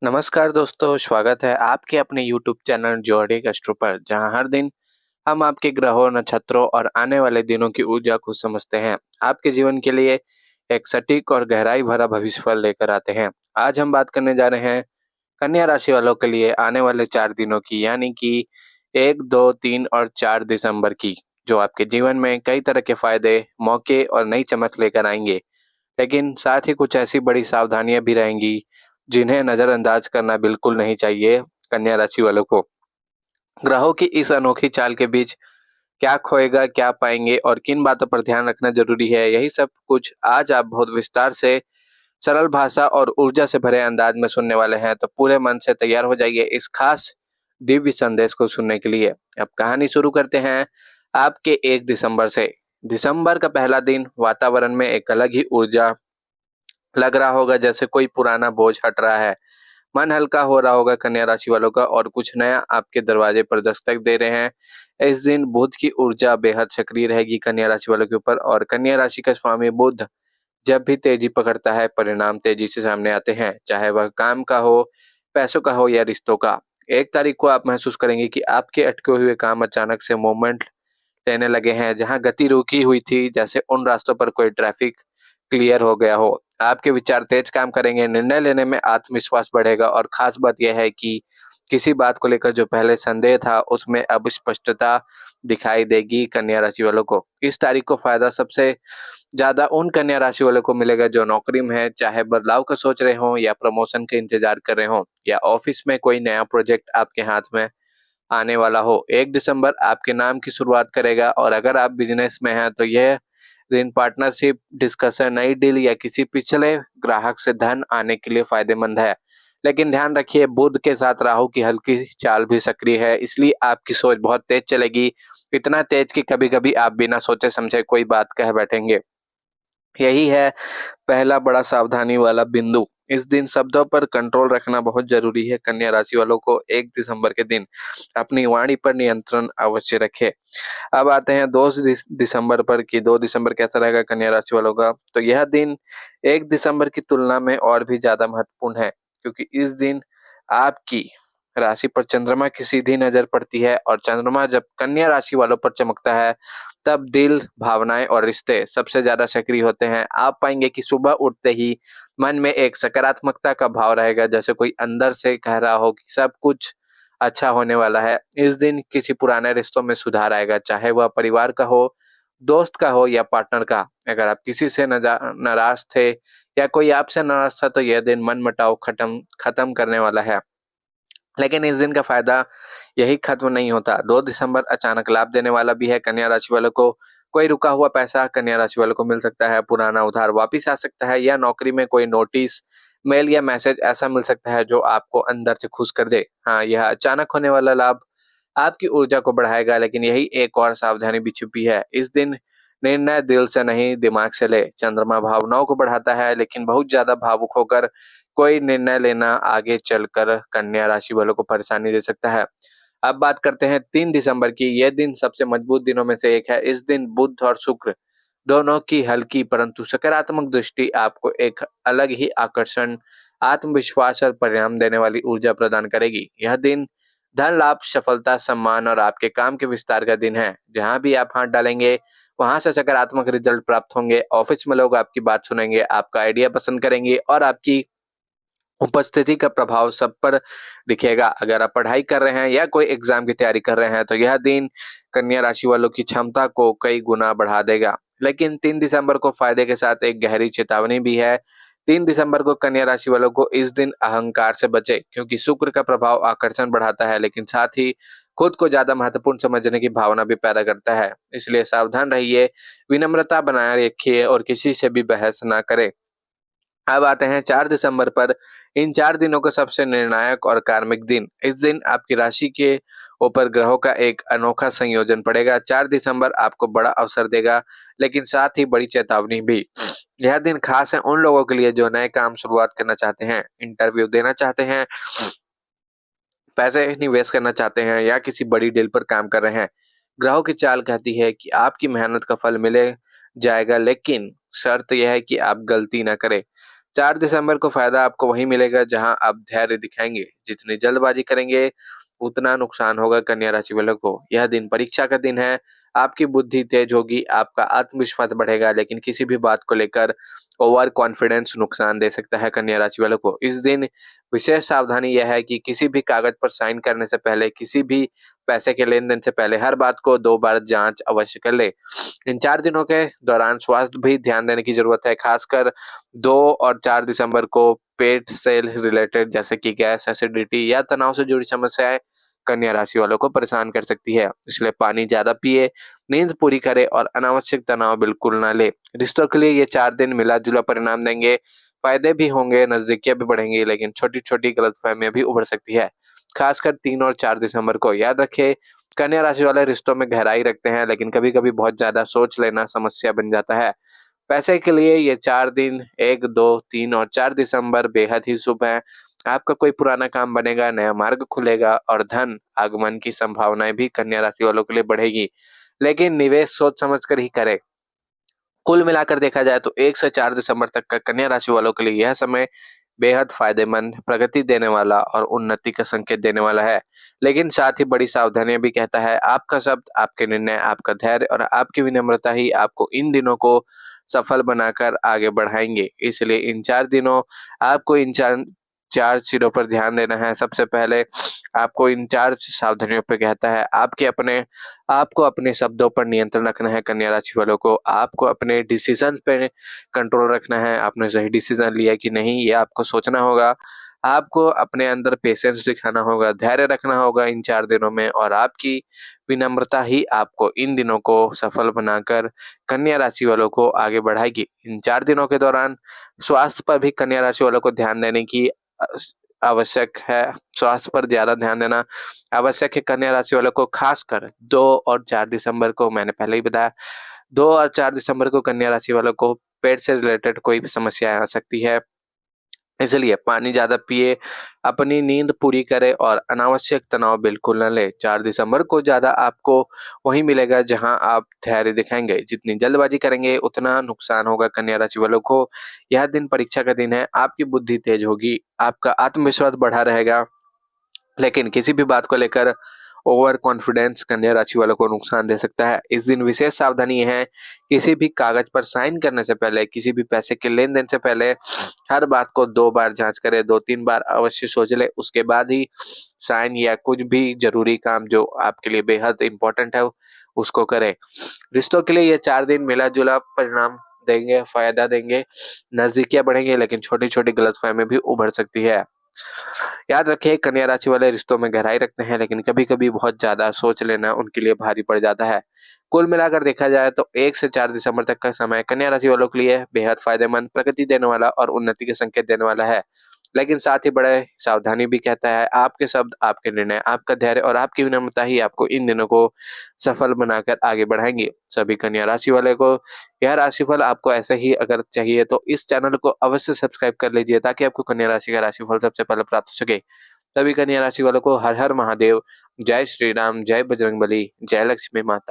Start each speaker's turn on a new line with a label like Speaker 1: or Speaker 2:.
Speaker 1: नमस्कार दोस्तों, स्वागत है आपके अपने यूट्यूब चैनल ज्योतिष एस्ट्रो पर, जहां हर दिन हम आपके ग्रहों, नक्षत्रों और आने वाले दिनों की ऊर्जा को समझते हैं। आपके जीवन के लिए एक सटीक और गहराई भरा भविष्यफल लेकर आते हैं। आज हम बात करने जा रहे हैं कन्या राशि वालों के लिए आने वाले 4 दिनों की, यानी कि 1, 2, 3 और 4 दिसंबर की, जो आपके जीवन में कई तरह के फायदे, मौके और नई चमक लेकर आएंगे। लेकिन साथ ही कुछ ऐसी बड़ी सावधानियां भी रहेंगी जिन्हें नजरअंदाज करना बिल्कुल नहीं चाहिए। कन्या राशि वालों को ग्रहों की इस अनोखी चाल के बीच क्या खोएगा, क्या पाएंगे और किन बातों पर ध्यान रखना जरूरी है, यही सब कुछ आज आप बहुत विस्तार से, सरल भाषा और ऊर्जा से भरे अंदाज में सुनने वाले हैं। तो पूरे मन से तैयार हो जाइए इस खास दिव्य संदेश को सुनने के लिए। अब कहानी शुरू करते हैं आपके 1 दिसंबर से। दिसंबर का पहला दिन, वातावरण में एक अलग ही ऊर्जा लग रहा होगा, जैसे कोई पुराना बोझ हट रहा है। मन हल्का हो रहा होगा कन्या राशि वालों का, और कुछ नया आपके दरवाजे पर दस्तक दे रहे हैं। इस दिन बुध की ऊर्जा बेहद सक्रिय रहेगी कन्या राशि वालों के ऊपर, और कन्या राशि का स्वामी बुध जब भी तेजी पकड़ता है, परिणाम तेजी से सामने आते हैं, चाहे वह काम का हो, पैसों का हो या रिश्तों का। 1 तारीख को आप महसूस करेंगे कि आपके अटके हुए काम अचानक से मूवमेंट लेने लगे हैं। जहां गति रुकी हुई थी, जैसे उन रास्तों पर कोई ट्रैफिक क्लियर हो गया हो। आपके विचार तेज काम करेंगे, निर्णय लेने में आत्मविश्वास बढ़ेगा, और खास बात यह है कि किसी बात को लेकर जो पहले संदेह था, उसमें अब स्पष्टता दिखाई देगी कन्या राशि वालों को। इस तारीख को फायदा सबसे ज्यादा उन कन्या राशि वालों को मिलेगा जो नौकरी में है, चाहे बदलाव का सोच रहे हो या प्रमोशन के इंतजार कर रहे हो, या ऑफिस में कोई नया प्रोजेक्ट आपके हाथ में आने वाला हो। 1 दिसंबर आपके नाम की शुरुआत करेगा, और अगर आप बिजनेस में हैं तो यह दिन पार्टनरशिप डिस्कशन, नई डील या किसी पिछले ग्राहक से धन आने के लिए फायदेमंद है। लेकिन ध्यान रखिए, बुध के साथ राहु की हल्की चाल भी सक्रिय है, इसलिए आपकी सोच बहुत तेज चलेगी। इतना तेज कि कभी कभी आप बिना सोचे समझे कोई बात कह बैठेंगे। यही है पहला बड़ा सावधानी वाला बिंदु। इस दिन शब्दों पर कंट्रोल रखना बहुत जरूरी है। कन्या राशि वालों को 1 दिसंबर के दिन अपनी वाणी पर नियंत्रण अवश्य रखें। अब आते हैं 2 दिसंबर पर कि 2 दिसंबर कैसा रहेगा कन्या राशि वालों का। तो यह दिन 1 दिसंबर की तुलना में और भी ज्यादा महत्वपूर्ण है, क्योंकि इस दिन आपकी राशि पर चंद्रमा की सीधी नजर पड़ती है, और चंद्रमा जब कन्या राशि वालों पर चमकता है, तब दिल, भावनाएं और रिश्ते सबसे ज्यादा सक्रिय होते हैं। आप पाएंगे कि सुबह उठते ही मन में एक सकारात्मकता का भाव रहेगा, जैसे कोई अंदर से कह रहा हो कि सब कुछ अच्छा होने वाला है। इस दिन किसी पुराने रिश्तों में सुधार आएगा, चाहे वह परिवार का हो, दोस्त का हो या पार्टनर का। अगर आप किसी से नाराज थे या कोई आपसे नाराज था, तो यह दिन मन मुटाव खत्म खत्म करने वाला है। लेकिन इस दिन का फायदा यही खत्म नहीं होता। 2 दिसंबर अचानक लाभ देने वाला भी है कन्या राशि वालों को। कोई रुका हुआ पैसा कन्या राशि वालों को मिल सकता है, पुराना उधार वापिस आ सकता है, या नौकरी में कोई नोटिस, मेल या मैसेज ऐसा मिल सकता है जो आपको अंदर से खुश कर दे। हाँ, यह अचानक होने वाला लाभ आपकी ऊर्जा को बढ़ाएगा, लेकिन यही एक और सावधानी भी छुपी है। इस दिन निर्णय दिल से नहीं, दिमाग से ले। चंद्रमा भावनाओं को बढ़ाता है, लेकिन बहुत ज्यादा भावुक होकर कोई निर्णय लेना आगे चलकर कन्या राशि वालों को परेशानी दे सकता है। अब बात करते हैं 3 दिसंबर की। यह दिन सबसे मजबूत दिनों में से एक है। इस दिन बुध और शुक्र दोनों की हल्की परंतु सकारात्मक दृष्टि आपको एक अलग ही आकर्षण, आत्मविश्वास और परिणाम देने वाली ऊर्जा प्रदान करेगी। यह दिन धन लाभ, सफलता, सम्मान और आपके काम के विस्तार का दिन है। जहां भी आप हाथ डालेंगे, वहां से सकारात्मक रिजल्ट प्राप्त होंगे। ऑफिस में लोग आपकी बात सुनेंगे, आपका आइडिया पसंद करेंगे, और आपकी उपस्थिति का प्रभाव सब पर दिखेगा। अगर आप पढ़ाई कर रहे हैं या कोई एग्जाम की तैयारी कर रहे हैं, तो यह दिन कन्या राशि वालों की क्षमता को कई गुना बढ़ा देगा। लेकिन 3 दिसंबर को फायदे के साथ एक गहरी चेतावनी भी है। 3 दिसंबर को कन्या राशि वालों को इस दिन अहंकार से बचे, क्योंकि शुक्र का प्रभाव आकर्षण बढ़ाता है, लेकिन साथ ही खुद को ज्यादा महत्वपूर्ण समझने की भावना भी पैदा करता है। इसलिए सावधान रहिए, विनम्रता बनाए रखिए और किसी से भी बहस ना करें। अब आते हैं 4 दिसंबर पर। इन 4 दिनों का सबसे निर्णायक और कार्मिक दिन। इस दिन आपकी राशि के ऊपर ग्रहों का एक अनोखा संयोजन पड़ेगा। 4 दिसंबर आपको बड़ा अवसर देगा, लेकिन साथ ही बड़ी चेतावनी भी। यह दिन खास है उन लोगों के लिए जो नए काम शुरुआत करना चाहते हैं, इंटरव्यू देना चाहते हैं, पैसे निवेश करना चाहते हैं, या किसी बड़ी डील पर काम कर रहे हैं। ग्रहों की चाल कहती है कि आपकी मेहनत का फल मिले जाएगा, लेकिन शर्त यह है कि आप गलती ना करें। 4 दिसंबर को फायदा आपको वहीं मिलेगा जहां आप धैर्य दिखाएंगे। जितनी जल्दबाजी करेंगे उतना नुकसान होगा कन्या राशि वालों को। यह दिन परीक्षा का दिन है, आपकी बुद्धि तेज होगी, आपका आत्मविश्वास बढ़ेगा, लेकिन किसी भी बात को लेकर ओवर कॉन्फिडेंस नुकसान दे सकता है कन्या राशि वालों को। इस दिन विशेष सावधानी यह है कि किसी भी कागज पर साइन करने से पहले, किसी भी पैसे के लेन-देन से पहले हर बात को 2 बार जाँच अवश्य कर ले। इन 4 दिनों के दौरान स्वास्थ्य भी ध्यान देने की ज़रूरत है, खासकर 2 और 4 दिसंबर को पेट से रिलेटेड जैसे कि गैस, एसिडिटी या तनाव से जुड़ी समस्याएँ कन्या राशि वालों को परेशान कर सकती है। इसलिए पानी ज़्यादा पिए, नींद पूरी करें और अनावश्यक तनाव बिल्कुल ना लें। रिश्तों के लिए ये 4 दिन मिला-जुला परिणाम देंगे, फ़ायदे भी होंगे, नज़दीकियाँ भी बढ़ेंगी, लेकिन छोटी-छोटी गलतफ़हमियाँ भी उभर सकती है, खासकर 3 और 4 दिसंबर को। याद रखें, कन्या राशि वाले रिश्तों में गहराई रखते हैं, लेकिन कभी-कभी बहुत ज़्यादा सोच लेना समस्या बन जाता है। पैसे के लिए ये 4 दिन 1, 2, 3 और 4 दिसंबर बेहद ही शुभ हैं। आपका कोई पुराना काम बनेगा, नया मार्ग खुलेगा और धन आगमन की संभावनाएँ भी कन्या राशि वालों के लिए बढ़ेगी। लेकिन निवेश सोच समझ कर ही करें। कुल मिलाकर देखा जाए तो 1 से 4 दिसंबर तक का कन्या राशि वालों के लिए यह समय बेहद फायदेमंद, प्रगति देने वाला और उन्नति का संकेत देने वाला है। लेकिन साथ ही बड़ी सावधानियां भी कहता है। आपका शब्द, आपके निर्णय, आपका धैर्य और आपकी विनम्रता ही आपको इन दिनों को सफल बनाकर आगे बढ़ाएंगे। इसलिए इन 4 दिनों आपको इन 4 चीज़ों पर ध्यान देना है। सबसे पहले आपको इन 4 सावधानियों पे कहता है, आपको अपने शब्दों पर नियंत्रण रखना है कन्या राशि वालों को। आपको अपने डिसीज़न पे कंट्रोल रखना है। आपने सही डिसीज़न लिया कि नहीं, ये आपको सोचना होगा। आपको अपने अंदर पेशेंस दिखाना होगा, धैर्य रखना होगा इन 4 दिनों में और आपकी विनम्रता ही आपको इन दिनों को सफल बनाकर कन्या राशि वालों को आगे बढ़ाएगी। इन 4 दिनों के दौरान स्वास्थ्य पर भी कन्या राशि वालों को ध्यान देने की आवश्यक है। स्वास्थ्य पर ज़्यादा ध्यान देना आवश्यक है कन्या राशि वालों को, खासकर 2 और 4 दिसंबर को। मैंने पहले ही बताया, 2 और 4 दिसंबर को कन्या राशि वालों को पेट से रिलेटेड कोई भी समस्या आ सकती है। इसलिए पानी ज़्यादा पिए, अपनी नींद पूरी करें और अनावश्यक तनाव बिल्कुल न लें। 4 दिसंबर को ज़्यादा आपको वहीं मिलेगा जहां आप धैर्य दिखाएँगे। जितनी जल्दबाजी करेंगे उतना नुकसान होगा कन्या राशि वालों को। यह दिन परीक्षा का दिन है, आपकी बुद्धि तेज होगी, आपका आत्मविश्वास बढ़ा रहेगा, लेकिन किसी भी बात को लेकर ओवर कॉन्फिडेंस कन्या राशि वालों को नुकसान दे सकता है। इस दिन विशेष सावधानी है, किसी भी कागज पर साइन करने से पहले, किसी भी पैसे के लेन-देन से पहले हर बात को 2 बार जाँच करें, 2-3 बार अवश्य सोच लें, उसके बाद ही साइन या कुछ भी ज़रूरी काम जो आपके लिए बेहद इम्पोर्टेंट है, उसको करें। रिश्तों के लिए ये 4 दिन मिला-जुला परिणाम देंगे, फ़ायदा देंगे, नज़दीकियाँ बढ़ेंगी, लेकिन छोटी-छोटी गलतफ़हमी भी उभर सकती है। याद रखें, कन्या राशि वाले रिश्तों में गहराई रखते हैं, लेकिन कभी-कभी बहुत ज़्यादा सोच लेना उनके लिए भारी पड़ जाता है। कुल मिलाकर देखा जाए तो 1 से 4 दिसंबर तक का समय कन्या राशि वालों के लिए बेहद फायदेमंद, प्रगति देने वाला और उन्नति के संकेत देने वाला है। लेकिन साथ ही बड़े सावधानी भी कहता है, आपके शब्द, आपके निर्णय, आपका धैर्य और आपकी विनम्रता ही आपको इन दिनों को सफल बनाकर आगे बढ़ाएँगे। सभी कन्या राशि वाले को यह राशिफल आपको ऐसे ही अगर चाहिए तो इस चैनल को अवश्य सब्सक्राइब कर लीजिए, ताकि आपको कन्या राशि का राशिफल सबसे पहले प्राप्त हो सके। सभी कन्या राशि वालों को हर हर महादेव, जय श्री राम, जय बजरंगबली, जय लक्ष्मी माता।